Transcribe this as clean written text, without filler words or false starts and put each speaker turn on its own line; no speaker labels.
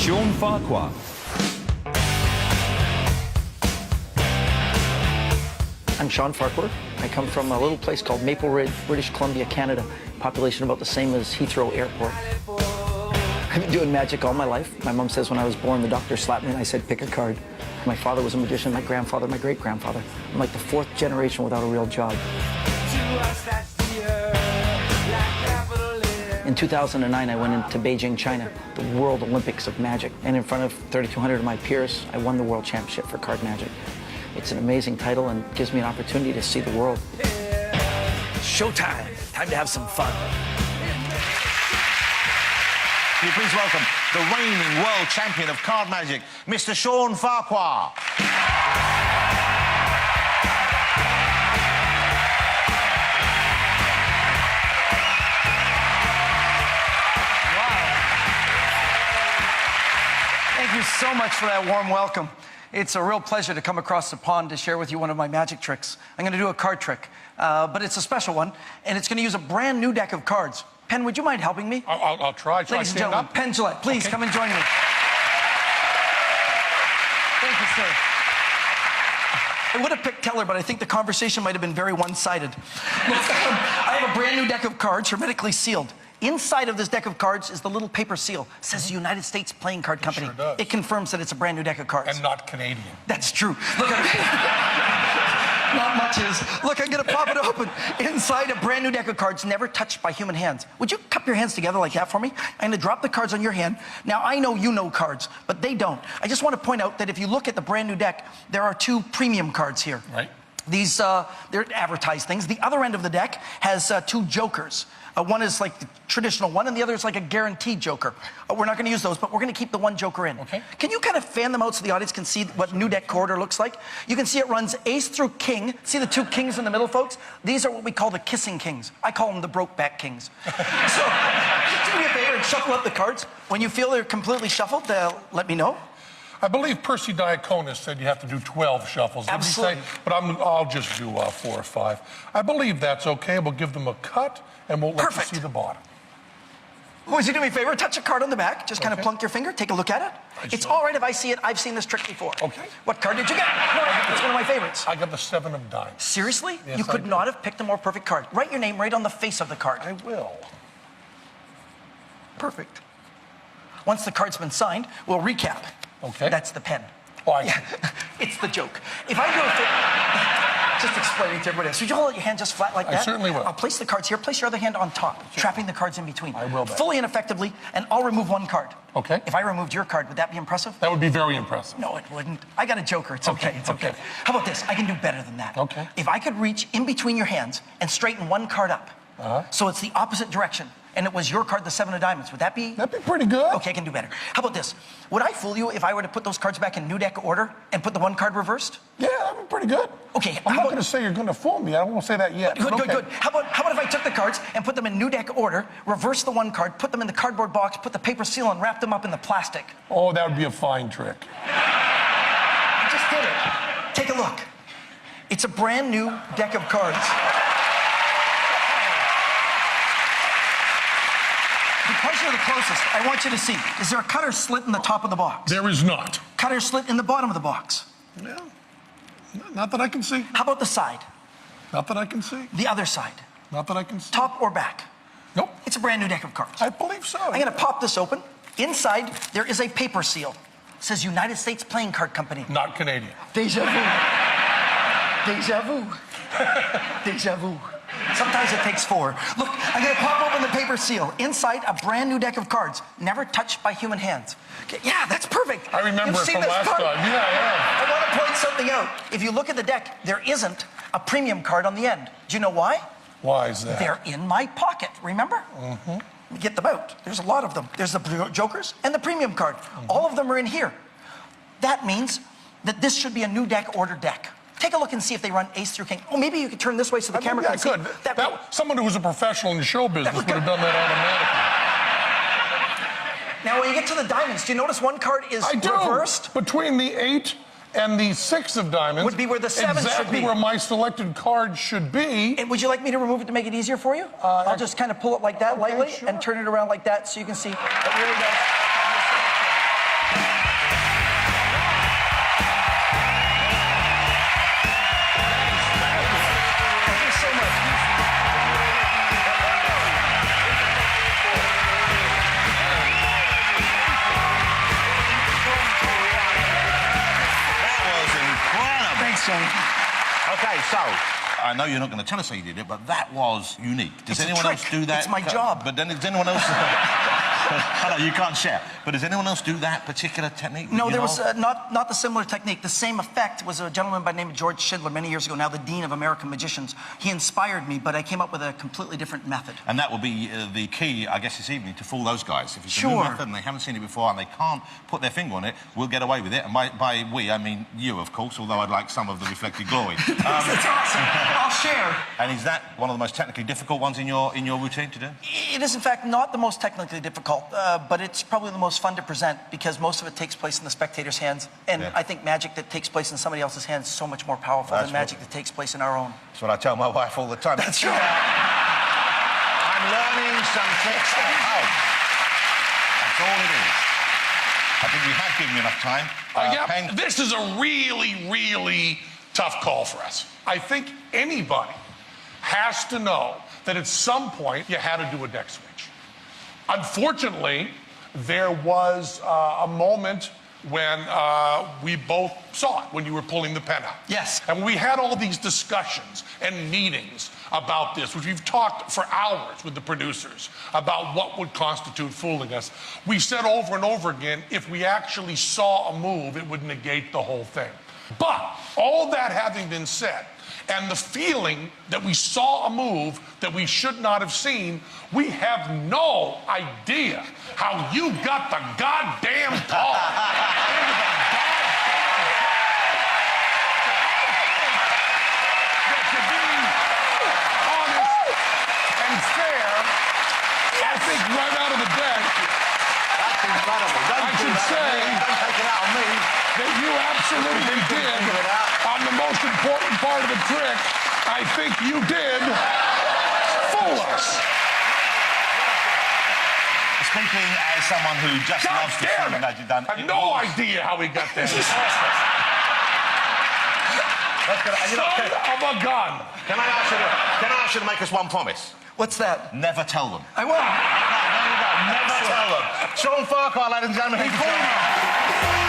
Shawn Farquhar.
I'm Shawn Farquhar. I come from a little place called Maple Ridge, British Columbia, Canada. Population about the same as Heathrow Airport. I've been doing magic all my life. My mom says when I was born, the doctor slapped me and I said, pick a card. My father was a magician, my grandfather, my great-grandfather. I'm like the fourth generation without a real job. In 2009, I went into Beijing, China, the World Olympics of Magic. And in front of 3,200 of my peers, I won the World Championship for card magic. It's an amazing title and gives me an opportunity to see the world.
Showtime. Time to have some fun. Can you please welcome the reigning world champion of card magic, Mr. Shawn Farquhar.
Thank you so much for that warm welcome. It's a real pleasure to come across the pond to share with you one of my magic tricks. I'm going to do a card trick, but it's a special one, and it's going to use a brand new deck of cards. Penn, would you mind helping me?
I'll try.
Ladies and gentlemen, Penn Teller, please come and join me. Thank you, sir. I would have picked Teller, but I think the conversation might have been very one-sided. I have a brand new deck of cards, hermetically sealed. Inside of this deck of cards is the little paper seal. It says United States Playing Card Company.
Sure does.
It confirms that it's a brand new deck of cards.
And not Canadian.
That's true. Look, not much is. Look, I'm gonna pop it open. Inside a brand new deck of cards, never touched by human hands. Would you cup your hands together like that for me? I'm gonna drop the cards on your hand. Now, I know you know cards, but they don't. I just want to point out that if you look at the brand new deck, there are two premium cards here.
Right.
These, they're advertised things. The other end of the deck has two jokers. One is like the traditional one, and the other is like a guaranteed joker. We're not going to use those, but we're going to keep the one joker in.
Okay.
Can you kind of fan them out so the audience can see what new deck order looks like? You can see it runs ace through king. See the two kings in the middle, folks? These are what we call the kissing kings. I call them the broke-back kings. So, just do me a favor and shuffle up the cards. When you feel they're completely shuffled, let me know.
I believe Percy Diaconis said you have to do 12 shuffles. Did he
Absolutely.
say? But I'll just do 4 or 5. I believe that's okay. We'll give them a cut, and we'll let
Perfect.
you see the bottom.
Would you do me a favor? Touch a card on the back. Just kind of
Okay.
plunk your finger. Take a look at it. It's all right if I see it. I've seen this trick before.
Okay.
What card did you get? No, it's one of my favorites.
I got the 7 of diamonds.
Seriously?
Yes,
You
I
could
did.
not have picked a more perfect card. Write your name right on the face of the card.
I will.
Perfect. Once the card's been signed, we'll recap.
Okay.
That's the pen.
Oh,
Yeah, it's the joke. If I do it, just explaining to everybody else. Would you hold your hand just flat like that?
I certainly will.
I'll place the cards here. Place your other hand on top, trapping the cards in between.
I will, Ben.
Fully and effectively, and I'll remove one card.
Okay.
If I removed your card, would that be impressive?
That would be very impressive.
No, it wouldn't. I got a joker. It's okay. It's okay. How about this? I can do better than that.
Okay.
If I could reach in between your hands and straighten one card up, so it's the opposite direction, and it was your card, the 7 of diamonds, would that be?
That'd be pretty good.
Okay, I can do better. How about this? Would I fool you if I were to put those cards back in new deck order and put the one card reversed?
Yeah, that'd be pretty good.
Okay,
I'm
how
not
about-
going to say you're going to fool me. I don't want to say that yet.
Good,
but
good,
okay.
good. How about if I took the cards and put them in new deck order, reversed the one card, put them in the cardboard box, put the paper seal, and wrapped them up in the plastic?
Oh, that would be a fine trick.
I just did it. Take a look. It's a brand new deck of cards. Because you're the closest, I want you to see. Is there a cut or slit in the top of the box?
There is not.
Cut or slit in the bottom of the box?
Yeah. Not that I can see.
How about the side?
Not that I can see.
The other side?
Not that I can see.
Top or back?
Nope.
It's a brand new deck of cards.
I believe so.
I'm gonna pop this open. Inside, there is a paper seal. It says United States Playing Card Company.
Not Canadian.
Deja vu. Deja vu. Deja vu. Sometimes it takes 4. Look, I'm gonna pop open the paper seal. Inside, a brand new deck of cards, never touched by human hands. Okay, yeah, that's perfect.
I remember
You've
it
seen
from
this
last
card?
time. Yeah.
I want to point something out. If you look at the deck, there isn't a premium card on the end. Do you know why?
Why is that?
They're in my pocket, remember? Mm-hmm. Get them out. There's a lot of them. There's the jokers and the premium card. All of them are in here. That means that this should be a new deck order deck. Take a look and see if they run ace through king. Oh, maybe you could turn this way so the camera can see.
Someone who was a professional in the show business would have done that automatically.
Now, when you get to the diamonds, do you notice one card is reversed?
Between the 8 and the 6 of diamonds
would be where the 7 should be.
Exactly where my selected card should be.
And would you like me to remove it to make it easier for you? I'll just kind of pull it like that lightly and turn it around like that so you can see it really does.
Okay, so I know you're not going to tell us how you did it, but that was unique. Does
It's a
anyone
trick.
else do that?
It's my job.
But then does anyone else? I know you can't share. But does anyone else do that particular technique?
No,
you
there
know?
was not the similar technique. The same effect was a gentleman by the name of George Schindler many years ago, now the Dean of American Magicians. He inspired me, but I came up with a completely different method.
And that will be the key, I guess, this evening to fool those guys. If it's a new
Sure.
method and they haven't seen it before and they can't put their finger on it, we'll get away with it. And by we, I mean you, of course, although I'd like some of the reflected glory.
That's awesome. I'll share.
And is that one of the most technically difficult ones in your routine to do?
It is, in fact, not the most technically difficult, but it's probably the most fun to present because most of it takes place in the spectator's hands. And
Yeah.
I think magic that takes place in somebody else's hands is so much more powerful
That's
than magic that takes place in our own.
That's what I tell my wife all the time.
That's right.
I'm learning some tricks at home. That's all it is. I think we have given you enough time. Penn,
This is a really, really tough call for us. I think anybody has to know that at some point you had to do a deck switch. Unfortunately, there was a moment when we both saw it, when you were pulling the pen out.
Yes.
And we had all these discussions and meetings about this, which we've talked for hours with the producers about what would constitute fooling us. We said over and over again, if we actually saw a move, it would negate the whole thing. But all that having been said, and the feeling that we saw a move that we should not have seen, we have no idea how you got the goddamn call. To be honest and fair, I think right out of the deck,
that's incredible.
I should say
Don't take it out on me.
that you absolutely did on the most important part of the trick. I think you did fool us.
Speaking as someone who just
God
loves to
damn
see
it!
magic done.
I have no idea how we got there. Son of a gun.
Can I ask you to make us one promise?
What's that?
Never tell them.
I will.
There you go. Never tell them. Shawn Farquhar, ladies and gentlemen.